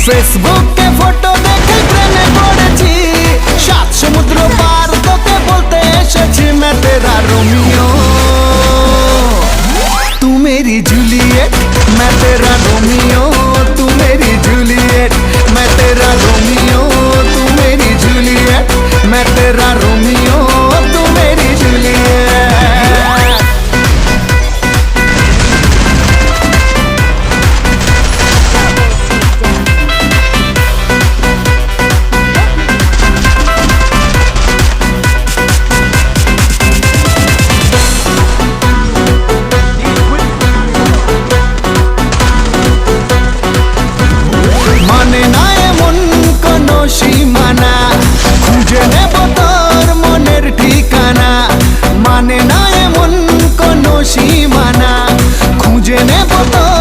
ফেসবুকে ফটো দেখে প্রেমে পড়েছি, সাত সমুদ্র পার তোকে বলতে এসেছি मैं तेरा रोमियो तू मेरी जूलियट मैं तेरा रोमियो तू मेरी जूलियट मैं तेरा रोमियो तू मेरी जूलियट मैं तेरा रोमियो तू मेरी जूलियट। মানে না এমন কোনো সীমানা, খুঁজে নেব তোর মনের ঠিকানা। মানে না এমন কোনো সীমানা, খুঁজে নেব তোর